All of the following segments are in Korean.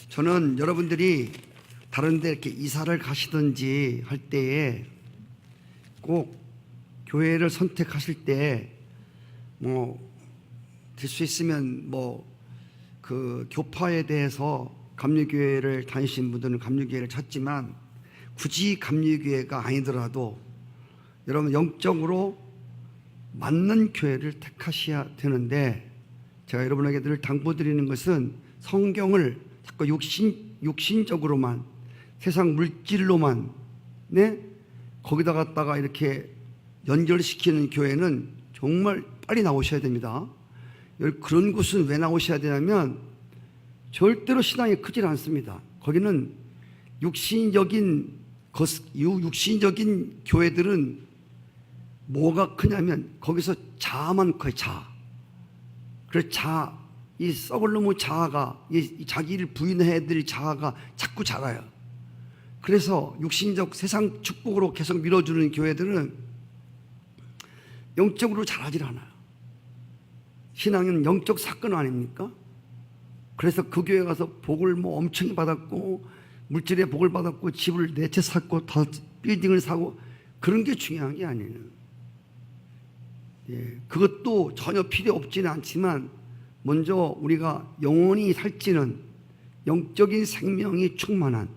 저는 여러분들이 다른 데 이렇게 이사를 가시든지 할 때에 꼭 교회를 선택하실 때 될 수 있으면 그 교파에 대해서 감리교회를 다니신 분들은 감리교회를 찾지만 굳이 감리교회가 아니더라도 여러분 영적으로 맞는 교회를 택하셔야 되는데, 제가 여러분에게 늘 당부드리는 것은 성경을 자꾸 육신적으로만, 세상 물질로만 거기다 갖다가 이렇게 연결시키는 교회는 정말 빨리 나오셔야 됩니다. 그런 곳은 왜 나오셔야 되냐면 절대로 신앙이 크질 않습니다. 거기는 육신적인 교회들은 뭐가 크냐면 거기서 자아만 커요. 자아. 그래서 이 썩을 놈의 자아가, 이 자기를 부인해야 될 자아가 자꾸 자라요. 그래서 육신적 세상 축복으로 계속 밀어주는 교회들은 영적으로 자라질 않아요. 신앙은 영적 사건 아닙니까? 그래서 그 교회 가서 복을 엄청 받았고, 물질의 복을 받았고, 집을 4채 샀고, 5빌딩을 사고, 그런 게 중요한 게 아니에요. 그것도 전혀 필요 없지는 않지만, 먼저 우리가 영원히 살찌는 영적인 생명이 충만한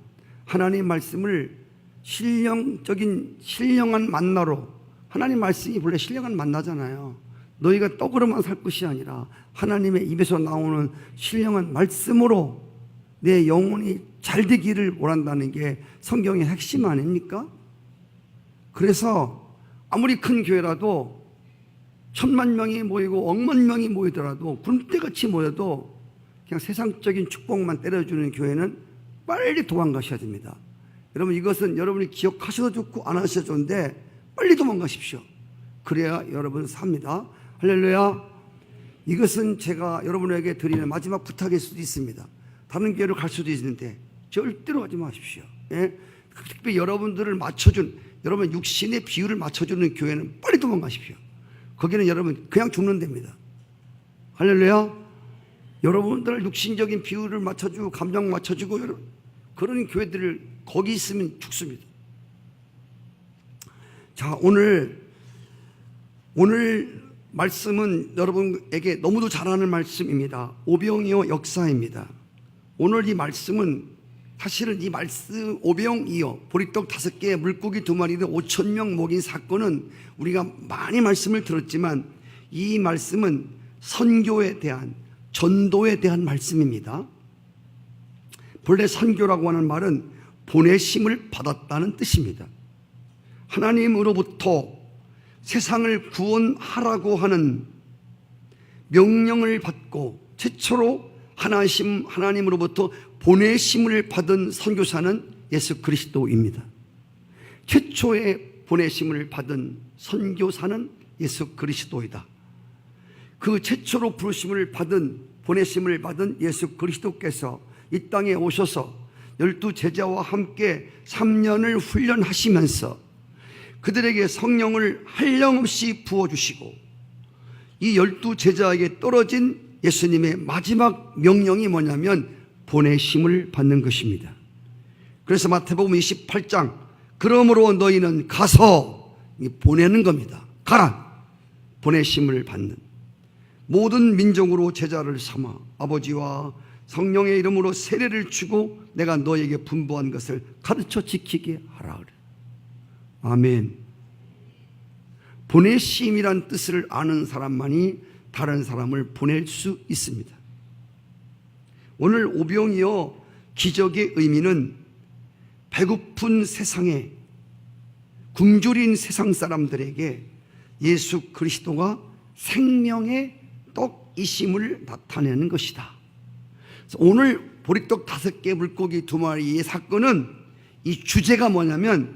하나님의 말씀을 신령한 만나로, 하나님 말씀이 본래 신령한 만나잖아요. 너희가 떡으로만 살 것이 아니라 하나님의 입에서 나오는 신령한 말씀으로 내 영혼이 잘 되기를 원한다는 게 성경의 핵심 아닙니까? 그래서 아무리 큰 교회라도 1000만 명이 모이고 1억만 명이 모이더라도, 군대같이 모여도 그냥 세상적인 축복만 때려주는 교회는 빨리 도망가셔야 됩니다. 여러분, 이것은 여러분이 기억하셔도 좋고 안 하셔도 좋은데 빨리 도망가십시오. 그래야 여러분 삽니다. 할렐루야. 이것은 제가 여러분에게 드리는 마지막 부탁일 수도 있습니다. 다른 교회로 갈 수도 있는데 절대로 하지 마십시오. 특별히 여러분들을 맞춰준, 여러분 육신의 비율을 맞춰주는 교회는 빨리 도망가십시오. 거기는 여러분 그냥 죽는 데입니다. 할렐루야. 여러분들 육신적인 비율을 맞춰주고 감정 맞춰주고 그런 교회들을 거기 있으면 죽습니다. 자, 오늘 말씀은 여러분에게 너무도 잘 아는 말씀입니다. 오병이어 역사입니다. 오늘 이 말씀은 사실은 이 말씀 오병이어 보리떡 5개 물고기 2마리를 5,000명 먹인 사건은 우리가 많이 말씀을 들었지만, 이 말씀은 선교에 대한, 전도에 대한 말씀입니다. 본래 선교라고 하는 말은 보내심을 받았다는 뜻입니다. 하나님으로부터 세상을 구원하라고 하는 명령을 받고 최초로 하나님으로부터 보내심을 받은 선교사는 예수 그리스도입니다. 최초의 보내심을 받은 선교사는 예수 그리스도이다. 그 최초로 보내심을 받은 예수 그리스도께서 이 땅에 오셔서 12 제자와 함께 3년을 훈련하시면서 그들에게 성령을 한량없이 부어주시고, 이 12 제자에게 떨어진 예수님의 마지막 명령이 뭐냐면 보내심을 받는 것입니다. 그래서 마태복음 28장, 그러므로 너희는 가서, 보내는 겁니다. 가라. 보내심을 받는 모든 민족으로 제자를 삼아 아버지와 성령의 이름으로 세례를 주고 내가 너에게 분부한 것을 가르쳐 지키게 하라. 아멘. 보내심이란 뜻을 아는 사람만이 다른 사람을 보낼 수 있습니다. 오늘 오병이어 기적의 의미는 배고픈 세상에, 굶주린 세상 사람들에게 예수 그리스도가 생명의 떡이심을 나타내는 것이다. 오늘 보리떡 5개 물고기 2마리의 사건은 이 주제가 뭐냐면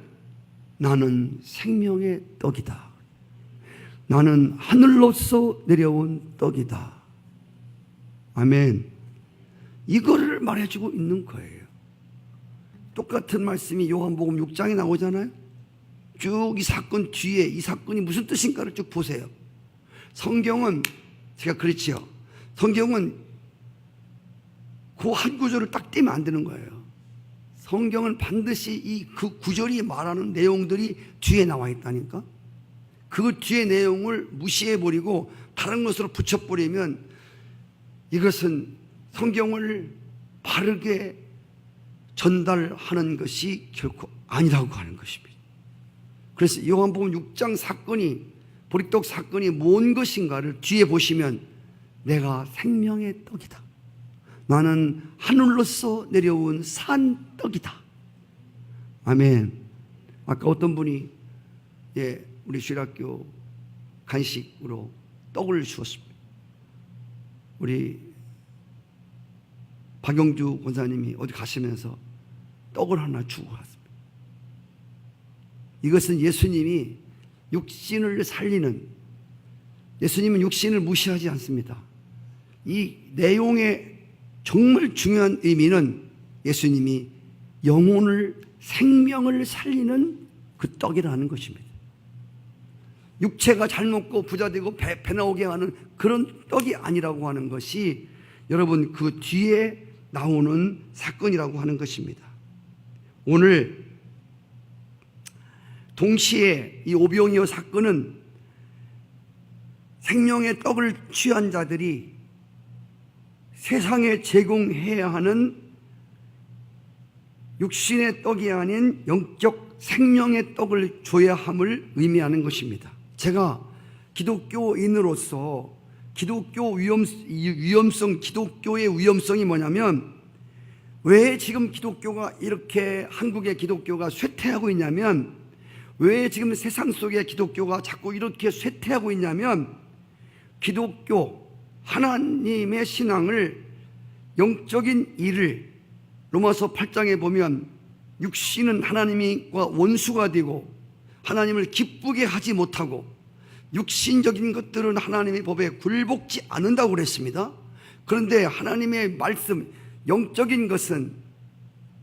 나는 생명의 떡이다. 나는 하늘로서 내려온 떡이다. 아멘. 이거를 말해주고 있는 거예요. 똑같은 말씀이 요한복음 6장에 나오잖아요. 쭉 이 사건 뒤에 이 사건이 무슨 뜻인가를 쭉 보세요. 성경은 제가 그랬지요. 성경은 그 한 구절을 딱 떼면 안 되는 거예요. 성경은 반드시 그 구절이 말하는 내용들이 뒤에 나와 있다니까. 그 뒤에 내용을 무시해버리고 다른 것으로 붙여버리면 이것은 성경을 바르게 전달하는 것이 결코 아니라고 하는 것입니다. 그래서 요한복음 6장 사건이, 보리떡 사건이 뭔 것인가를 뒤에 보시면 내가 생명의 떡이다, 나는 하늘로서 내려온 산 떡이다. 아멘. 아까 어떤 분이 우리 주일학교 간식으로 떡을 주었습니다. 우리 박영주 권사님이 어디 가시면서 떡을 하나 주고 갔습니다. 이것은 예수님이 육신을 살리는, 예수님은 육신을 무시하지 않습니다. 이 내용의 정말 중요한 의미는 예수님이 영혼을, 생명을 살리는 그 떡이라는 것입니다. 육체가 잘 먹고 부자 되고 배 나오게 하는 그런 떡이 아니라고 하는 것이 여러분 그 뒤에 나오는 사건이라고 하는 것입니다. 오늘 동시에 이 오병이어 사건은 생명의 떡을 취한 자들이 세상에 제공해야 하는 육신의 떡이 아닌 영적 생명의 떡을 줘야 함을 의미하는 것입니다. 제가 기독교인으로서 기독교의 위험성이 뭐냐면, 왜 지금 기독교가 이렇게, 한국의 기독교가 쇠퇴하고 있냐면, 왜 지금 세상 속의 기독교가 자꾸 이렇게 쇠퇴하고 있냐면, 기독교 하나님의 신앙을, 영적인 일을 로마서 8장에 보면 육신은 하나님과 원수가 되고 하나님을 기쁘게 하지 못하고 육신적인 것들은 하나님의 법에 굴복지 않는다고 그랬습니다. 그런데 하나님의 말씀, 영적인 것은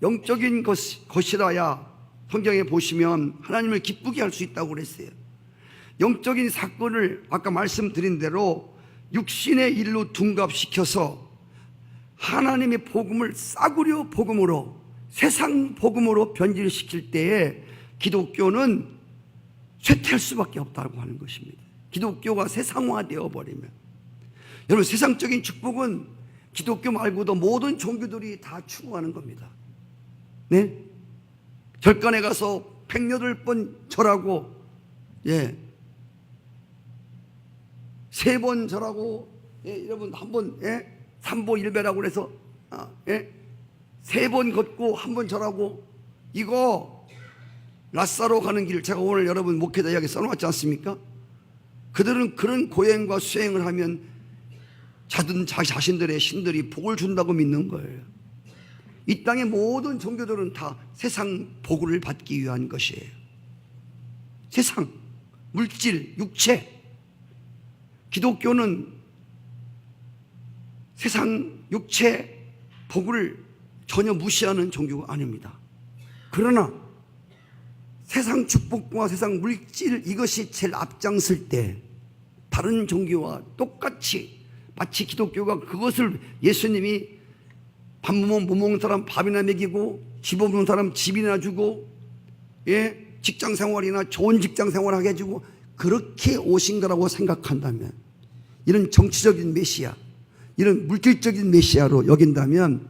영적인 것이라야 성경에 보시면 하나님을 기쁘게 할 수 있다고 그랬어요. 영적인 사건을 아까 말씀드린 대로 육신의 일로 둔갑시켜서 하나님의 복음을 싸구려 복음으로, 세상 복음으로 변질시킬 때에 기독교는 쇠퇴할 수밖에 없다고 하는 것입니다. 기독교가 세상화되어 버리면, 여러분 세상적인 축복은 기독교 말고도 모든 종교들이 다 추구하는 겁니다. 네? 절간에 가서 108번 절하고, 3번 절하고, 여러분 한번, 3보 1배라고 그래서 3번 걷고 1번 절하고, 이거 라사로 가는 길, 제가 오늘 여러분 목회자 이야기 써놓았지 않습니까? 그들은 그런 고행과 수행을 하면 자기 자신들의 신들이 복을 준다고 믿는 거예요. 이 땅의 모든 종교들은 다 세상 복을 받기 위한 것이에요. 세상, 물질, 육체. 기독교는 세상, 육체, 복을 전혀 무시하는 종교가 아닙니다. 그러나 세상 축복과 세상 물질, 이것이 제일 앞장설 때 다른 종교와 똑같이, 마치 기독교가 그것을, 예수님이 밥 못 먹는 사람 밥이나 먹이고 집 없는 사람 집이나 주고, 직장 생활이나 좋은 직장 생활하게 해주고, 그렇게 오신 거라고 생각한다면, 이런 정치적인 메시아, 이런 물질적인 메시아로 여긴다면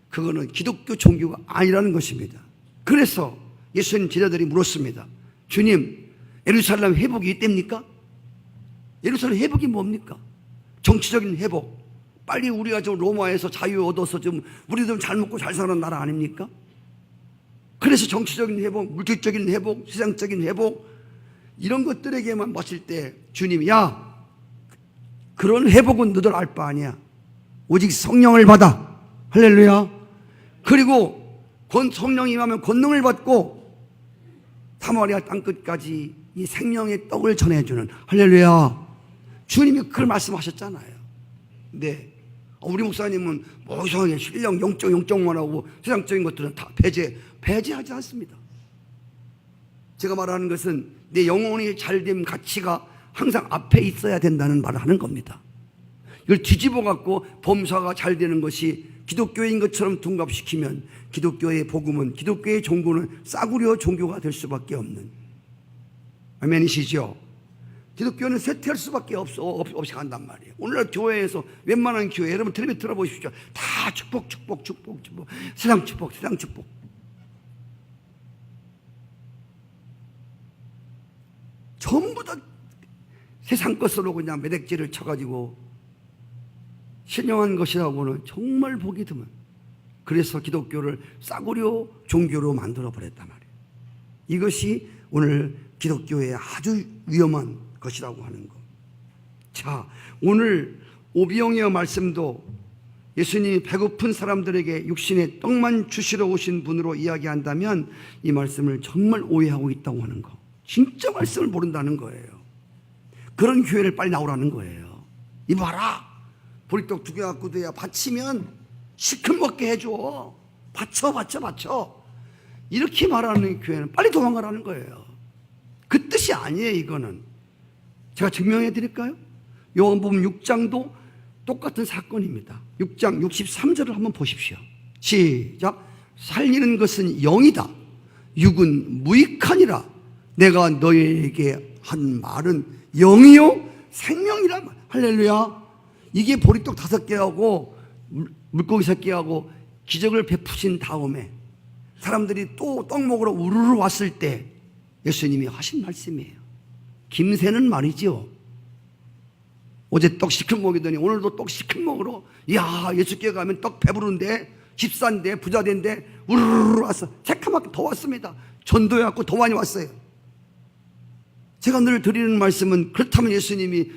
그거는 기독교 종교가 아니라는 것입니다. 그래서 예수님 제자들이 물었습니다. 주님, 예루살렘 회복이 있답니까? 예루살렘 회복이 뭡니까? 정치적인 회복. 빨리 우리가 좀 로마에서 자유 얻어서 좀 우리도 좀 잘 먹고 잘 사는 나라 아닙니까? 그래서 정치적인 회복, 물질적인 회복, 세상적인 회복, 이런 것들에게만 봤을 때 주님이, 야, 그런 회복은 너들 알 바 아니야. 오직 성령을 받아. 할렐루야. 그리고 성령이 임하면 권능을 받고 사마리아 땅끝까지 이 생명의 떡을 전해주는, 할렐루야. 주님이 그걸 말씀하셨잖아요. 네. 우리 목사님은 뭐 이상하게 신령 영적만 하고 세상적인 것들은 다 배제하지 않습니다. 제가 말하는 것은 내 영혼이 잘됨 가치가 항상 앞에 있어야 된다는 말을 하는 겁니다. 이걸 뒤집어 갖고 범사가 잘 되는 것이 기독교인 것처럼 둔갑시키면 기독교의 복음은, 기독교의 종교는 싸구려 종교가 될 수밖에 없는, 아멘이시죠? 기독교는 쇠퇴할 수밖에 없이 간단 말이에요. 오늘날 교회에서 웬만한 교회, 여러분 텔레비전 들어보십시오. 다 축복, 축복, 축복, 축복, 세상 축복, 세상 축복. 전부 다 세상 것으로 그냥 매듭질을 쳐가지고 신령한 것이라고는 정말 보기 드문. 그래서 기독교를 싸구려 종교로 만들어 버렸단 말이에요. 이것이 오늘 기독교의 아주 위험한 것이라고 하는 것. 자, 오늘 오병이어 말씀도 예수님이 배고픈 사람들에게 육신의 떡만 주시러 오신 분으로 이야기한다면 이 말씀을 정말 오해하고 있다고 하는 거. 진짜 말씀을 모른다는 거예요. 그런 교회를 빨리 나오라는 거예요. 이봐라, 보리떡 2개 갖고 돼야 바치면 시큰먹게 해줘. 바쳐. 이렇게 말하는 교회는 빨리 도망가라는 거예요. 그 뜻이 아니에요. 이거는 제가 증명해 드릴까요? 요한복음 6장도 똑같은 사건입니다. 6장 63절을 한번 보십시오. 시작. 살리는 것은 영이다, 육은 무익하니라. 내가 너희에게 한 말은 영이요 생명이라. 할렐루야. 이게 보리떡 5개하고 물고기 3개하고 기적을 베푸신 다음에 사람들이 또 떡 먹으러 우르르 왔을 때 예수님이 하신 말씀이에요. 김새는 말이죠, 어제 떡 시큰 먹이더니 오늘도 떡 시큰 먹으러, 이야, 예수께 가면 떡 배부른데, 집산데, 부자된데 우르르 왔어. 새카맣게 더 왔습니다. 전도해갖고 더 많이 왔어요. 제가 늘 드리는 말씀은, 그렇다면 예수님이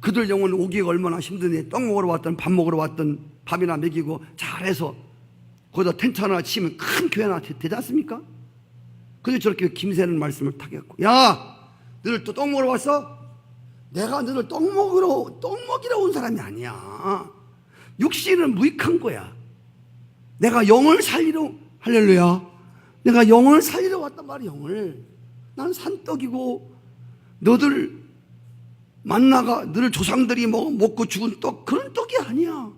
그들 영혼 오기가 얼마나 힘드니, 떡 먹으러 왔든 밥 먹으러 왔든 밥이나 먹이고 잘해서 거기다 텐트 하나 치면 큰 교회 하나 되지 않습니까? 근데 저렇게 김새는 말씀을 타겠고, 야, 너들 또 떡 먹으러 왔어? 내가 너들 떡 먹이러 온 사람이 아니야. 육신은 무익한 거야. 내가 영을 살리러, 할렐루야, 내가 영을 살리러 왔단 말이야. 영을. 난 산떡이고, 너들 만나가 너들 조상들이 먹고 죽은 떡, 그런 떡이 아니야.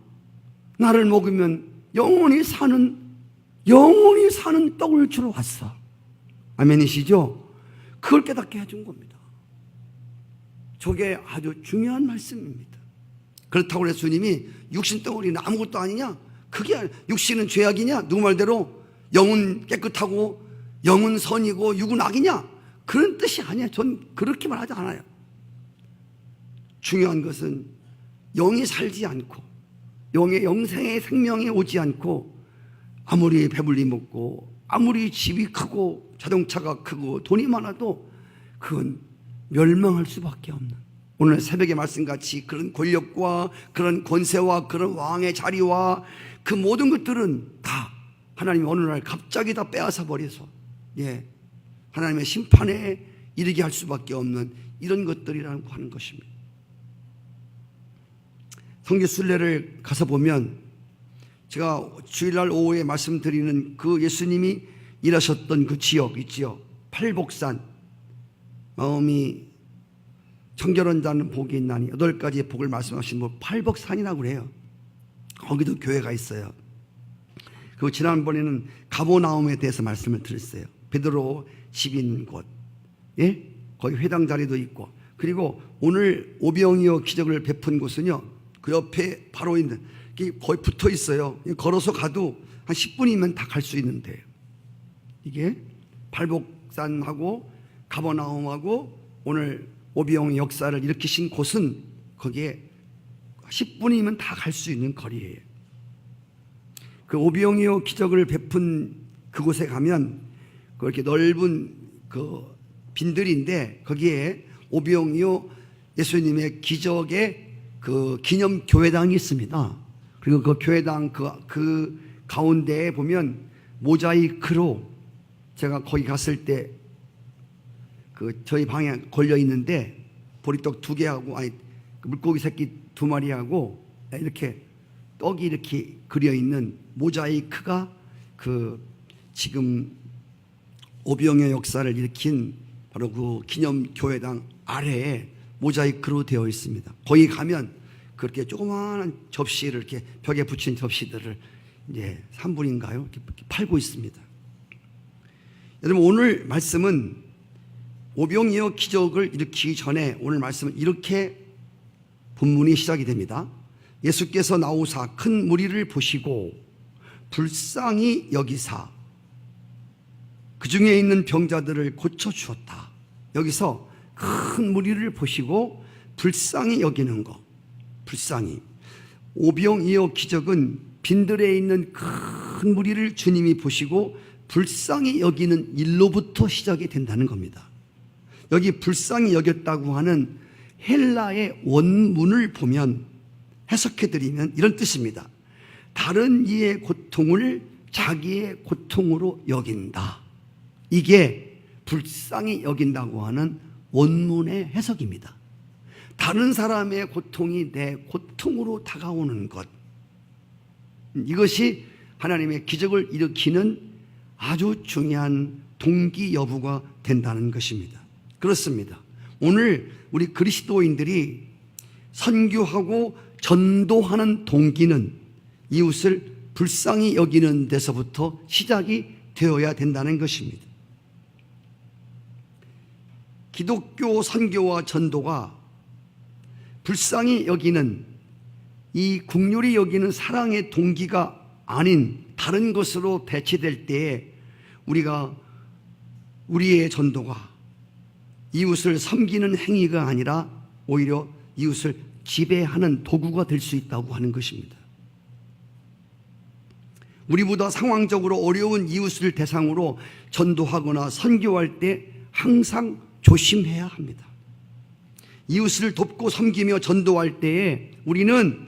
나를 먹으면 영원히 사는 떡을 주러 왔어. 아멘이시죠? 그걸 깨닫게 해준 겁니다. 저게 아주 중요한 말씀입니다. 그렇다고 해서 주님이 육신 덩어리는 아무것도 아니냐? 그게 육신은 죄악이냐? 누구 말대로 영은 깨끗하고 영은 선이고 육은 악이냐? 그런 뜻이 아니야. 전 그렇게 말하지 않아요. 중요한 것은 영이 살지 않고, 영의 영생의 생명이 오지 않고, 아무리 배불리 먹고 아무리 집이 크고 자동차가 크고 돈이 많아도 그건 멸망할 수밖에 없는, 오늘 새벽의 말씀같이 그런 권력과 그런 권세와 그런 왕의 자리와 그 모든 것들은 다 하나님이 어느 날 갑자기 다 빼앗아 버려서 하나님의 심판에 이르게 할 수밖에 없는 이런 것들이라고 하는 것입니다. 성교 순례를 가서 보면, 제가 주일날 오후에 말씀드리는 그 예수님이 일하셨던 그 지역 있지요. 팔복산, 마음이 청결한 자는 복이 있나니 8가지의 복을 말씀하신 분, 팔복산이라고 그래요. 거기도 교회가 있어요. 그 지난번에는 가버나움에 대해서 말씀을 드렸어요. 베드로 집 있는 곳, 거기 회당 자리도 있고, 그리고 오늘 오병이어 기적을 베푼 곳은요, 그 옆에 바로 있는, 거의 붙어 있어요. 걸어서 가도 한 10분이면 다 갈 수 있는데요. 이게 팔복산하고 가버나움하고 오늘 오병이어 역사를 일으키신 곳은 거기에 10분이면 다 갈 수 있는 거리예요. 그 오병이어 기적을 베푼 그곳에 가면 그렇게 넓은 그 빈들인데, 거기에 오병이어 예수님의 기적의 그 기념 교회당이 있습니다. 그리고 그 교회당 그 가운데에 보면 모자이크로, 제가 거기 갔을 때 그 저희 방에 걸려 있는데 보리떡 2개하고 물고기 새끼 2마리하고 이렇게 떡이 이렇게 그려 있는 모자이크가 그 지금 오병이어 역사를 일으킨 바로 그 기념 교회당 아래에 모자이크로 되어 있습니다. 거기 가면 그렇게 조그마한 접시를, 이렇게 벽에 붙인 접시들을 이제 3불인가요? 이렇게 팔고 있습니다. 여러분, 오늘 말씀은 오병이어 기적을 일으키기 전에 오늘 말씀은 이렇게 본문이 시작이 됩니다. 예수께서 나오사 큰 무리를 보시고 불쌍히 여기사 그 중에 있는 병자들을 고쳐주었다. 여기서 큰 무리를 보시고 불쌍히 여기는 것, 불쌍히. 오병이어 기적은 빈들에 있는 큰 무리를 주님이 보시고 불쌍히 여기는 일로부터 시작이 된다는 겁니다. 여기 불쌍히 여겼다고 하는 헬라의 원문을 보면 해석해드리면 이런 뜻입니다. 다른 이의 고통을 자기의 고통으로 여긴다. 이게 불쌍히 여긴다고 하는 원문의 해석입니다. 다른 사람의 고통이 내 고통으로 다가오는 것, 이것이 하나님의 기적을 일으키는 아주 중요한 동기 여부가 된다는 것입니다. 그렇습니다. 오늘 우리 그리스도인들이 선교하고 전도하는 동기는 이웃을 불쌍히 여기는 데서부터 시작이 되어야 된다는 것입니다. 기독교 선교와 전도가 불쌍히 여기는, 이 국률이 여기는 사랑의 동기가 아닌 다른 것으로 대체될 때에 우리가 우리의 전도가 이웃을 섬기는 행위가 아니라 오히려 이웃을 지배하는 도구가 될 수 있다고 하는 것입니다. 우리보다 상황적으로 어려운 이웃을 대상으로 전도하거나 선교할 때 항상 조심해야 합니다. 이웃을 돕고 섬기며 전도할 때에 우리는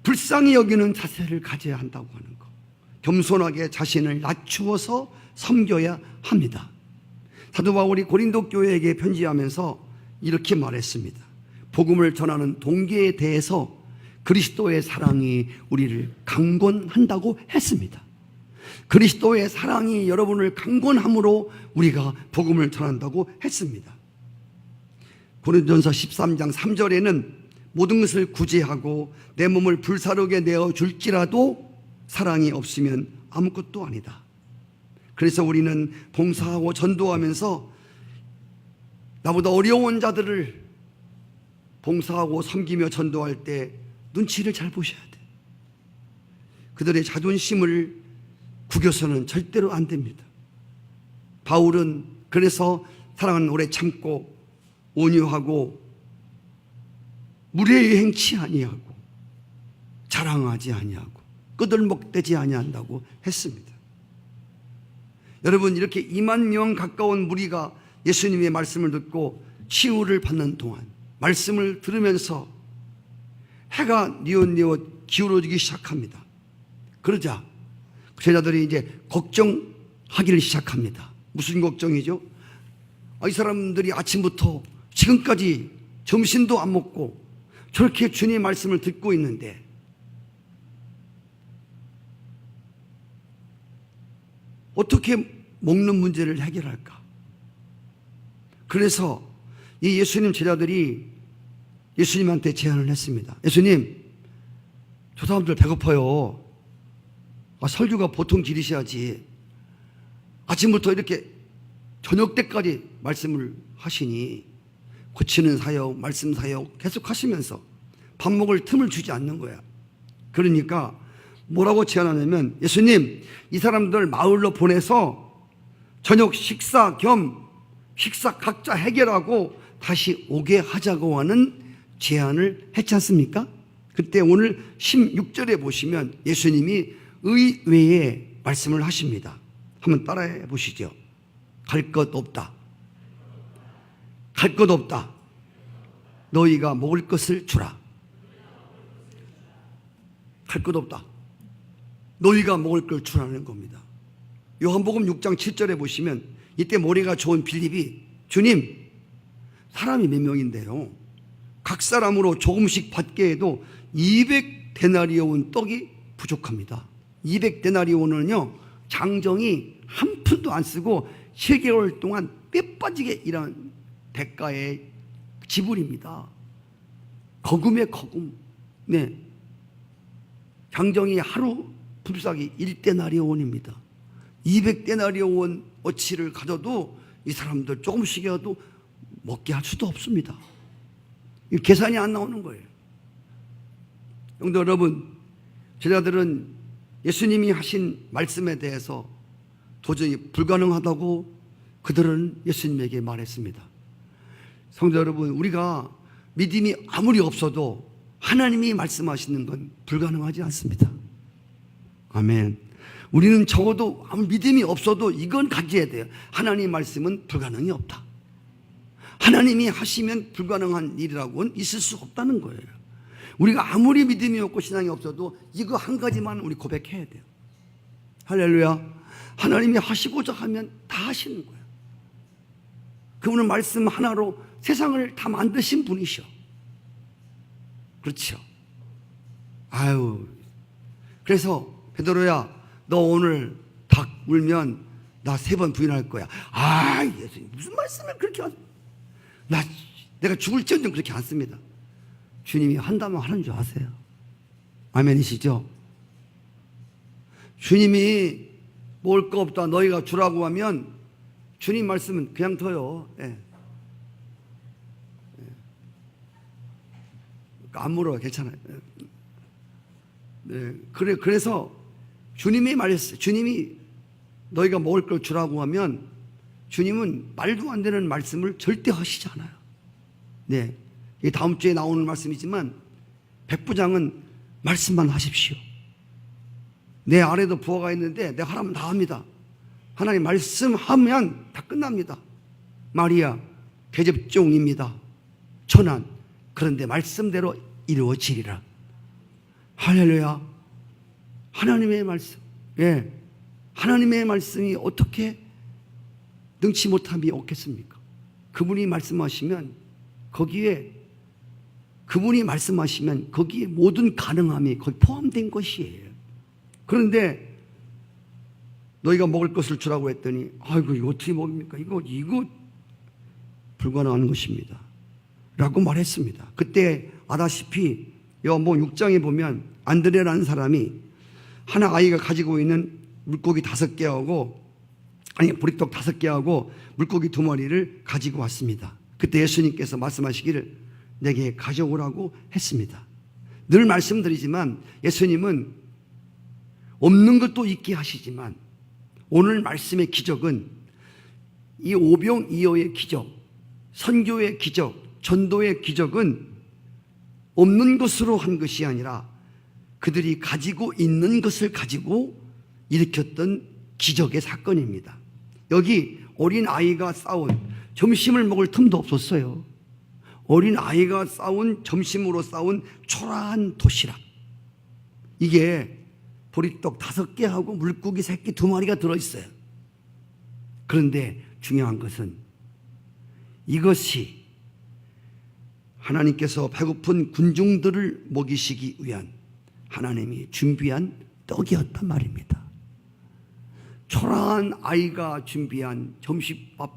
불쌍히 여기는 자세를 가져야 한다고 하는 것, 겸손하게 자신을 낮추어서 섬겨야 합니다. 사도 바울이 고린도 교회에게 편지하면서 이렇게 말했습니다. 복음을 전하는 동기에 대해서 그리스도의 사랑이 우리를 강권한다고 했습니다. 그리스도의 사랑이 여러분을 강권함으로 우리가 복음을 전한다고 했습니다. 고린도전서 13장 3절에는 모든 것을 구제하고 내 몸을 불사르게 내어줄지라도 사랑이 없으면 아무것도 아니다. 그래서 우리는 봉사하고 전도하면서 나보다 어려운 자들을 봉사하고 섬기며 전도할 때 눈치를 잘 보셔야 돼. 그들의 자존심을 구겨서는 절대로 안 됩니다. 바울은 그래서 사랑은 오래 참고 온유하고 무례히 행치 아니하고 자랑하지 아니하고 끄들먹대지 아니한다고 했습니다. 여러분, 이렇게 2만 명 가까운 무리가 예수님의 말씀을 듣고 치유를 받는 동안 말씀을 들으면서 해가 뉘엿뉘엿 기울어지기 시작합니다. 그러자 제자들이 이제 걱정하기를 시작합니다. 무슨 걱정이죠? 이 사람들이 아침부터 지금까지 점심도 안 먹고 저렇게 주님의 말씀을 듣고 있는데 어떻게 먹는 문제를 해결할까? 그래서 이 예수님 제자들이 예수님한테 제안을 했습니다. 예수님, 저 사람들 배고파요. 설교가 보통 길이셔야지. 아침부터 이렇게 저녁 때까지 말씀을 하시니 고치는 사역, 말씀 사역 계속 하시면서 밥 먹을 틈을 주지 않는 거야. 그러니까 뭐라고 제안하냐면, 예수님, 이 사람들 마을로 보내서 저녁 식사 겸 식사 각자 해결하고 다시 오게 하자고 하는 제안을 했지 않습니까? 그때 오늘 16절에 보시면 예수님이 의외의 말씀을 하십니다. 한번 따라해 보시죠. 갈 것 없다. 갈 것 없다. 너희가 먹을 것을 주라. 갈 것 없다. 너희가 먹을 걸 주라는 겁니다. 요한복음 6장 7절에 보시면 이때 머리가 좋은 빌립이 주님, 사람이 몇 명인데요, 각 사람으로 조금씩 받게 해도 200데나리온 떡이 부족합니다. 200데나리온은요 장정이 한 푼도 안 쓰고 7개월 동안 뼈 빠지게 일한 대가의 지불입니다. 거금의 거금. 네, 장정이 하루 품삯이 1데나리온입니다. 200데나리온 어치를 가져도 이 사람들 조금씩이라도 먹게 할 수도 없습니다. 이 계산이 안 나오는 거예요. 성도 여러분, 제자들은 예수님이 하신 말씀에 대해서 도저히 불가능하다고 그들은 예수님에게 말했습니다. 성도 여러분, 우리가 믿음이 아무리 없어도 하나님이 말씀하시는 건 불가능하지 않습니다. 아멘. 우리는 적어도 아무 믿음이 없어도 이건 가져야 돼요. 하나님 말씀은 불가능이 없다. 하나님이 하시면 불가능한 일이라고는 있을 수 없다는 거예요. 우리가 아무리 믿음이 없고 신앙이 없어도 이거 한 가지만 우리 고백해야 돼요. 할렐루야. 하나님이 하시고자 하면 다 하시는 거예요. 그분은 말씀 하나로 세상을 다 만드신 분이셔. 그렇죠. 아유. 그래서 베드로야, 너 오늘 닭 물면 나 3번 부인할 거야. 아, 예수님 무슨 말씀을 그렇게 하세요? 내가 죽을지언정 그렇게 안 씁니다. 주님이 한다면 하는 줄 아세요? 아멘이시죠? 주님이 먹을 거 없다 너희가 주라고 하면 주님 말씀은 그냥 둬요. 예. 안 물어요. 괜찮아요. 네. 그래서 주님이 말했어요. 주님이 너희가 먹을 걸 주라고 하면 주님은 말도 안 되는 말씀을 절대 하시지 않아요. 네. 이 다음 주에 나오는 말씀이지만 백부장은 말씀만 하십시오. 내 아래도 부하가 있는데 내가 하라면 다 합니다. 하나님 말씀하면 다 끝납니다. 마리아 계집종입니다. 천한 그런데 말씀대로 이루어지리라. 할렐루야. 하나님의 말씀. 예. 하나님의 말씀이 어떻게 능치 못함이 없겠습니까? 그분이 말씀하시면 거기에 모든 가능함이 거기 포함된 것이에요. 그런데 너희가 먹을 것을 주라고 했더니 아이고 이거 어떻게 먹습니까? 이거 불가능한 것입니다. 라고 말했습니다. 그때 아다시피 요한복음 6장에 보면 안드레라는 사람이 하나 아이가 가지고 있는 물고기 5개하고 보리떡 5개하고 물고기 2마리를 가지고 왔습니다. 그때 예수님께서 말씀하시기를 내게 가져오라고 했습니다. 늘 말씀드리지만 예수님은 없는 것도 있게 하시지만 오늘 말씀의 기적은 이 오병이어의 기적, 선교의 기적, 전도의 기적은 없는 것으로 한 것이 아니라 그들이 가지고 있는 것을 가지고 일으켰던 기적의 사건입니다. 여기 어린 아이가 싸운 점심을 먹을 틈도 없었어요. 어린 아이가 점심으로 싸운 초라한 도시락. 이게 보리떡 5개하고 물고기 새끼 2마리가 들어있어요. 그런데 중요한 것은 이것이 하나님께서 배고픈 군중들을 먹이시기 위한 하나님이 준비한 떡이었단 말입니다. 초라한 아이가 준비한 점심밥,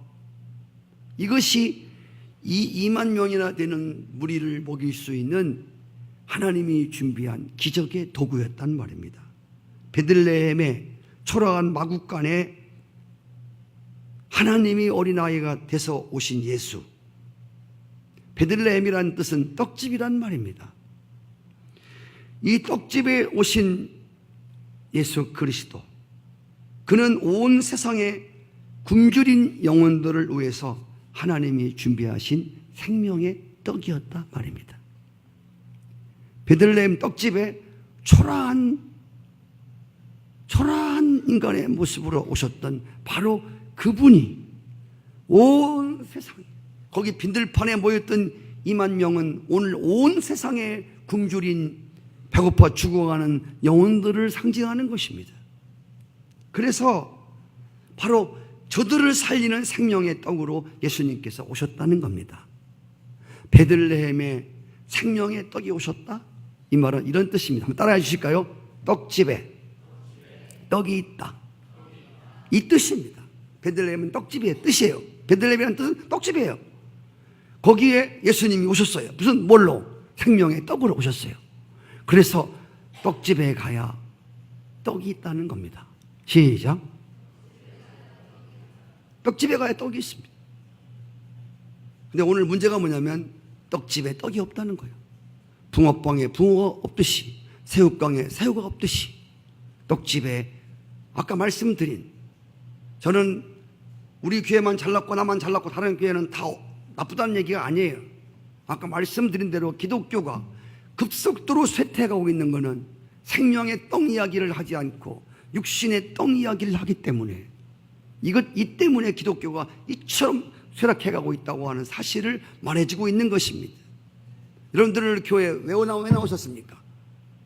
이것이 이 2만 명이나 되는 무리를 먹일 수 있는 하나님이 준비한 기적의 도구였단 말입니다. 베들레헴의 초라한 마국간에 하나님이 어린아이가 돼서 오신 예수. 베들레헴이라는 뜻은 떡집이란 말입니다. 이 떡집에 오신 예수 그리스도, 그는 온 세상의 굶주린 영혼들을 위해서 하나님이 준비하신 생명의 떡이었다 말입니다. 베들레헴 떡집에 초라한 인간의 모습으로 오셨던 바로 그분이 온 세상, 거기 빈들판에 모였던 2만 명은 오늘 온 세상에 굶주린 배고파 죽어가는 영혼들을 상징하는 것입니다. 그래서 바로 저들을 살리는 생명의 떡으로 예수님께서 오셨다는 겁니다. 베들레헴에 생명의 떡이 오셨다? 이 말은 이런 뜻입니다. 한번 따라해 주실까요? 떡집에 떡이 있다. 이 뜻입니다. 베들레헴은 떡집의 뜻이에요. 베들레헴이라는 뜻은 떡집이에요. 거기에 예수님이 오셨어요. 무슨 뭘로? 생명의 떡으로 오셨어요. 그래서 떡집에 가야 떡이 있다는 겁니다. 시작. 떡집에 가야 떡이 있습니다. 근데 오늘 문제가 뭐냐면 떡집에 떡이 없다는 거예요. 붕어빵에 붕어가 없듯이, 새우깡에 새우가 없듯이, 떡집에 아까 말씀드린, 저는 우리 교회만 잘났고 나만 잘났고 다른 교회는 다 나쁘다는 얘기가 아니에요. 아까 말씀드린 대로 기독교가 급속도로 쇠퇴해가고 있는 것은 생명의 떡 이야기를 하지 않고 육신의 떡 이야기를 하기 때문에, 이 때문에 기독교가 이처럼 쇠락해가고 있다고 하는 사실을 말해주고 있는 것입니다. 여러분들 교회 왜 나오셨습니까?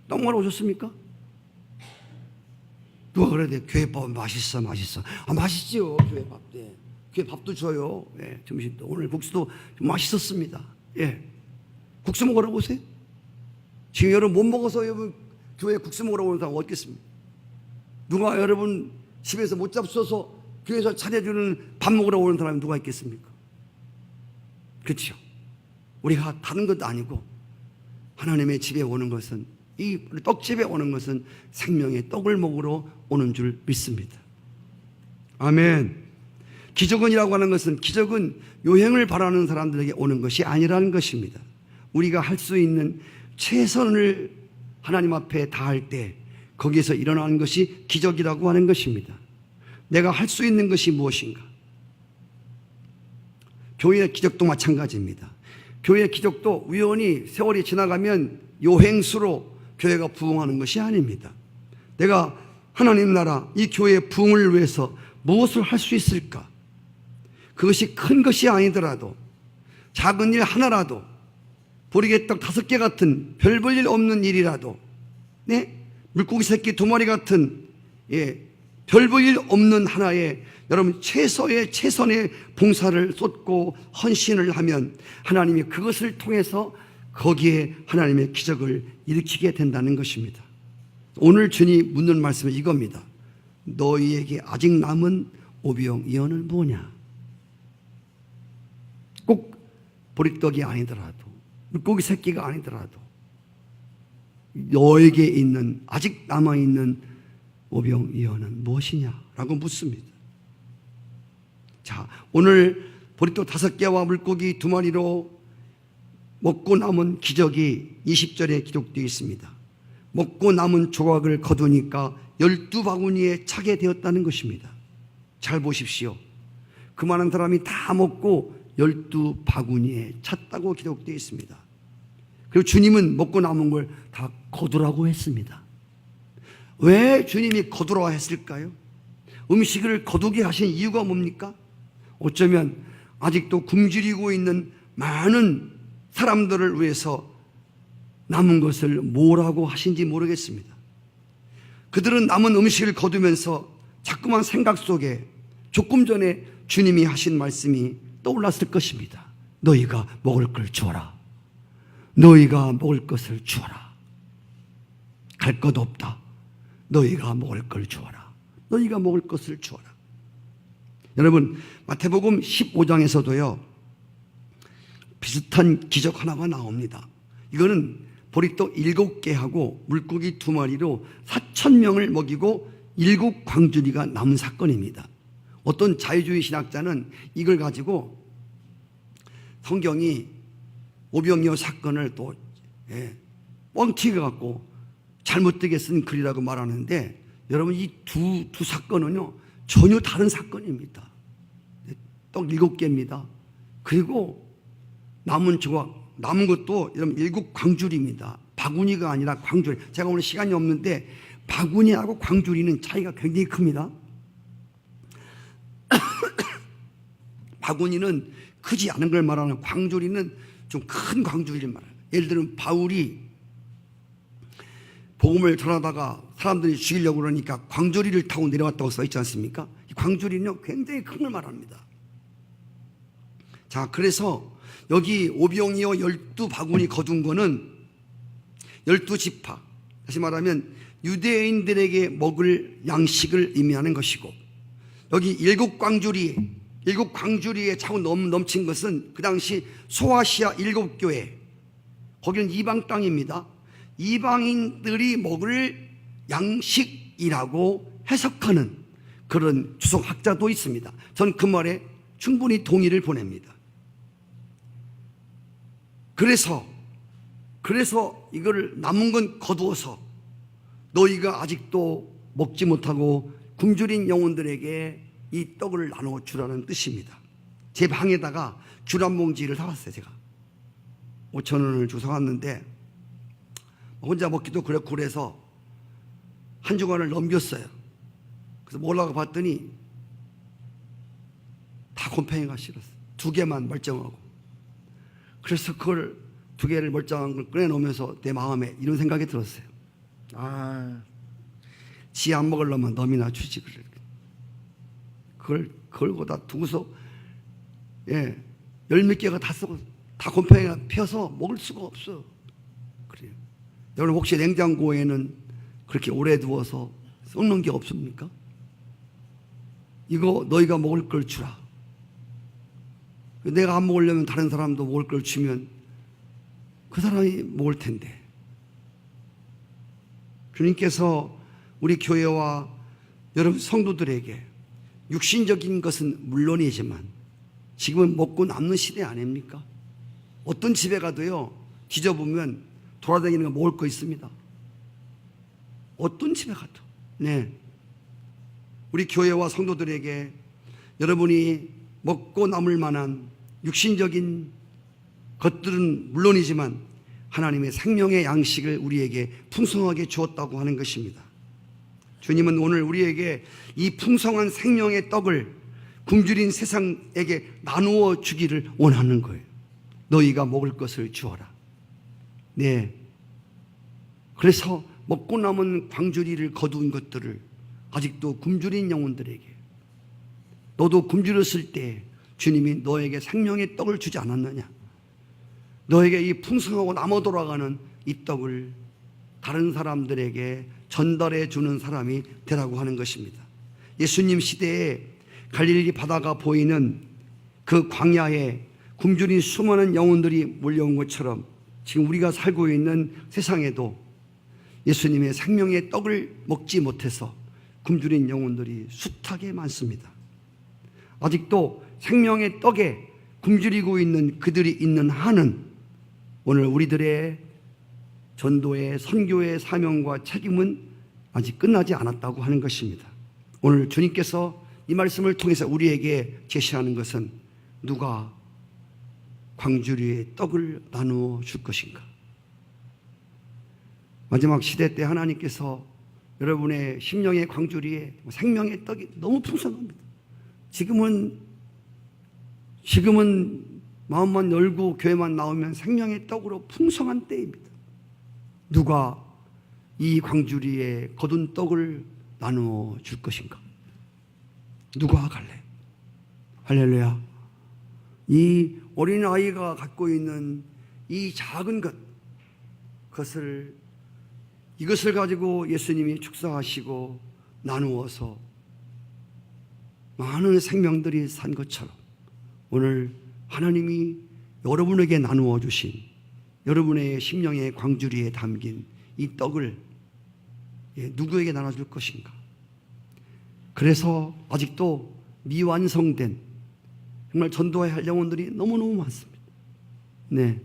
떡 먹으러 오셨습니까? 누가 그래야 돼? 교회 밥 맛있어. 맛있지요. 교회 밥. 네. 교회 밥도 줘요. 네, 점심도. 오늘 국수도 좀 맛있었습니다. 예. 국수 먹으러 오세요. 지금 여러분 못 먹어서 여러분 교회 국수 먹으러 오는 사람 어떻겠습니까? 누가 여러분 집에서 못 잡숴서 교회에서 차려주는 밥 먹으러 오는 사람이 누가 있겠습니까? 그렇죠. 우리가 다른 것도 아니고 하나님의 집에 오는 것은, 이 떡집에 오는 것은 생명의 떡을 먹으러 오는 줄 믿습니다. 아멘. 기적은이라고 하는 것은, 기적은 요행을 바라는 사람들에게 오는 것이 아니라는 것입니다. 우리가 할 수 있는 최선을 하나님 앞에 다할 때 거기에서 일어나는 것이 기적이라고 하는 것입니다. 내가 할 수 있는 것이 무엇인가? 교회의 기적도 마찬가지입니다. 교회의 기적도 우연히 세월이 지나가면 요행수로 교회가 부흥하는 것이 아닙니다. 내가 하나님 나라, 이 교회의 부흥을 위해서 무엇을 할 수 있을까? 그것이 큰 것이 아니더라도 작은 일 하나라도, 보리개떡 5개 같은 별 볼 일 없는 일이라도, 네? 물고기 새끼 2마리 같은, 별 볼 일 없는 하나의, 여러분 최선의 봉사를 쏟고 헌신을 하면 하나님이 그것을 통해서 거기에 하나님의 기적을 일으키게 된다는 것입니다. 오늘 주님이 묻는 말씀은 이겁니다. 너희에게 아직 남은 오병이어는 뭐냐? 꼭 보리떡이 아니더라도, 물고기 새끼가 아니더라도 너에게 있는, 아직 남아있는 오병이어는 무엇이냐라고 묻습니다. 자, 오늘 보리떡 5개와 물고기 2마리로 먹고 남은 기적이 20절에 기록되어 있습니다. 먹고 남은 조각을 거두니까 12바구니에 차게 되었다는 것입니다. 잘 보십시오. 그 많은 사람이 다 먹고 12바구니에 찼다고 기록되어 있습니다. 그리고 주님은 먹고 남은 걸 다 거두라고 했습니다. 왜 주님이 거두라 했을까요? 음식을 거두게 하신 이유가 뭡니까? 어쩌면 아직도 굶주리고 있는 많은 사람들을 위해서 남은 것을 뭐라고 하신지 모르겠습니다. 그들은 남은 음식을 거두면서 자꾸만 생각 속에 조금 전에 주님이 하신 말씀이 떠올랐을 것입니다. 너희가 먹을 걸 주어라. 너희가 먹을 것을 주어라. 갈 것 없다. 너희가 먹을 걸 주어라. 너희가 먹을 것을 주어라. 여러분, 마태복음 15장에서도요 비슷한 기적 하나가 나옵니다. 이거는 보리떡 7개하고 물고기 2마리로 4,000명을 먹이고 7 광주리가 남은 사건입니다. 어떤 자유주의 신학자는 이걸 가지고 성경이 오병이어 사건을 또 뻥튀겨 갖고 잘못되게 쓴 글이라고 말하는데, 여러분 이 두 사건은요 전혀 다른 사건입니다. 떡 7개입니다. 그리고 남은 조각, 남은 것도 여러분 7 광주리입니다. 바구니가 아니라 광주리. 제가 오늘 시간이 없는데 바구니하고 광주리는 차이가 굉장히 큽니다. 바구니는 크지 않은 걸 말하는, 광주리는 좀 큰 광주리를 말하는. 예를 들면 바울이 복음을 전하다가 사람들이 죽이려고 그러니까 광주리를 타고 내려왔다고 써 있지 않습니까? 이 광주리는 굉장히 큰 걸 말합니다. 자, 그래서 여기 오병이어 12바구니 거둔 거는 12지파, 다시 말하면 유대인들에게 먹을 양식을 의미하는 것이고, 여기 7 광주리에 차고 넘친 것은 그 당시 소아시아 7교회, 거기는 이방 땅입니다. 이방인들이 먹을 양식 떡이라고 해석하는 그런 주석학자도 있습니다. 저는 그 말에 충분히 동의를 보냅니다. 그래서 이거를 남은 건 거두어서 너희가 아직도 먹지 못하고 굶주린 영혼들에게 이 떡을 나눠 주라는 뜻입니다. 제 방에다가 귤 한 봉지를 사왔어요. 제가 5,000원을 주워 왔는데 혼자 먹기도 그렇고 그래서 한 주간을 넘겼어요. 그래서 몰라가 봤더니 다 곰팡이가 실었어요. 2개만 멀쩡하고. 그래서 그걸 2개를 멀쩡한 걸 꺼내놓으면서 내 마음에 이런 생각이 들었어요. 지 안 먹으려면 너미나 주지. 그걸 거기다 두고서 열 몇 개가 다 썩어 다 곰팡이가 피어서 먹을 수가 없어. 그래요. 여러분 혹시 냉장고에는 그렇게 오래 두어서 썩는 게 없습니까? 이거 너희가 먹을 걸 주라. 내가 안 먹으려면 다른 사람도 먹을 걸 주면 그 사람이 먹을 텐데. 주님께서 우리 교회와 여러분 성도들에게 육신적인 것은 물론이지만 지금은 먹고 남는 시대 아닙니까? 어떤 집에 가도요, 뒤져보면 돌아다니는 거 먹을 거 있습니다. 어떤 집에 가도. 네. 우리 교회와 성도들에게 여러분이 먹고 남을 만한 육신적인 것들은 물론이지만 하나님의 생명의 양식을 우리에게 풍성하게 주었다고 하는 것입니다. 주님은 오늘 우리에게 이 풍성한 생명의 떡을 굶주린 세상에게 나누어 주기를 원하는 거예요. 너희가 먹을 것을 주어라. 네. 그래서 먹고 남은 광주리를 거둔 것들을 아직도 굶주린 영혼들에게, 너도 굶주렸을 때 주님이 너에게 생명의 떡을 주지 않았느냐? 너에게 이 풍성하고 남아 돌아가는 이 떡을 다른 사람들에게 전달해 주는 사람이 되라고 하는 것입니다. 예수님 시대에 갈릴리 바다가 보이는 그 광야에 굶주린 수많은 영혼들이 몰려온 것처럼 지금 우리가 살고 있는 세상에도 예수님의 생명의 떡을 먹지 못해서 굶주린 영혼들이 숱하게 많습니다. 아직도 생명의 떡에 굶주리고 있는 그들이 있는 한은 오늘 우리들의 전도의 선교의 사명과 책임은 아직 끝나지 않았다고 하는 것입니다. 오늘 주님께서 이 말씀을 통해서 우리에게 제시하는 것은 누가 광주리의 떡을 나누어 줄 것인가? 마지막 시대 때 하나님께서 여러분의 심령의 광주리에 생명의 떡이 너무 풍성합니다. 지금은 마음만 열고 교회만 나오면 생명의 떡으로 풍성한 때입니다. 누가 이 광주리에 거둔 떡을 나누어 줄 것인가? 누가 갈래? 할렐루야. 이 어린아이가 갖고 있는 이 작은 이것을 가지고 예수님이 축사하시고 나누어서 많은 생명들이 산 것처럼 오늘 하나님이 여러분에게 나누어 주신 여러분의 심령의 광주리에 담긴 이 떡을 누구에게 나눠줄 것인가? 그래서 아직도 미완성된 정말 전도해야 할 영혼들이 너무너무 많습니다. 네,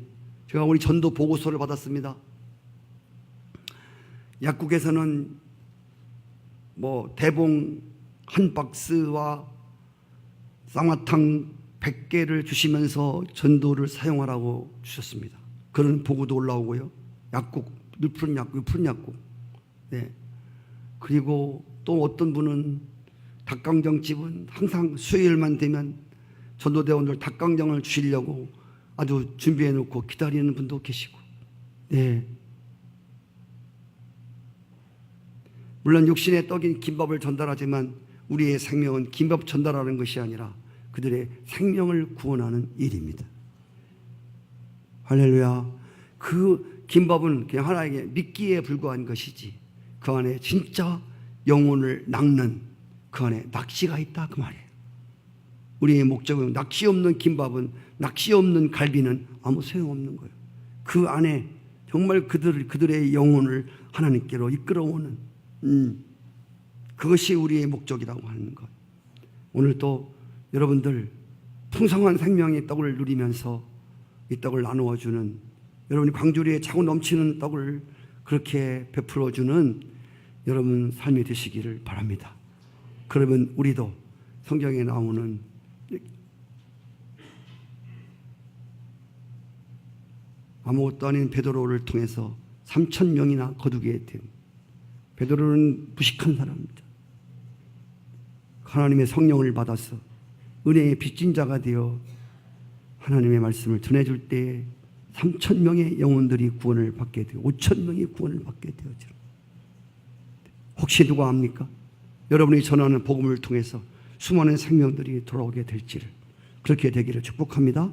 제가 우리 전도 보고서를 받았습니다. 약국에서는 대봉 한 박스와 쌍화탕 100개를 주시면서 전도를 사용하라고 주셨습니다. 그런 보고도 올라오고요. 약국, 푸른 약국. 네. 그리고 또 어떤 분은 닭강정집은 항상 수요일만 되면 전도대원들 닭강정을 주시려고 아주 준비해 놓고 기다리는 분도 계시고. 네. 물론 육신의 떡인 김밥을 전달하지만 우리의 생명은 김밥 전달하는 것이 아니라 그들의 생명을 구원하는 일입니다. 할렐루야. 그 김밥은 그냥 하나에게 미끼에 불과한 것이지 그 안에 진짜 영혼을 낚는 그 안에 낚시가 있다 그 말이에요. 우리의 목적은 낚시 없는 김밥은, 낚시 없는 갈비는 아무 소용없는 거예요. 그 안에 정말 그들의 영혼을 하나님께로 이끌어오는 그것이 우리의 목적이라고 하는 것. 오늘 또 여러분들 풍성한 생명의 떡을 누리면서 이 떡을 나누어 주는, 여러분이 광주리에 차고 넘치는 떡을 그렇게 베풀어 주는 여러분 삶이 되시기를 바랍니다. 그러면 우리도 성경에 나오는 아무것도 아닌 베드로를 통해서 3,000명이나 거두게 된, 베드로는 무식한 사람입니다. 하나님의 성령을 받아서 은혜의 빚진 자가 되어 하나님의 말씀을 전해줄 때에 3,000명의 영혼들이 구원을 받게 되어 5,000명이 구원을 받게 되어져. 혹시 누가 압니까? 여러분이 전하는 복음을 통해서 수많은 생명들이 돌아오게 될지를, 그렇게 되기를 축복합니다.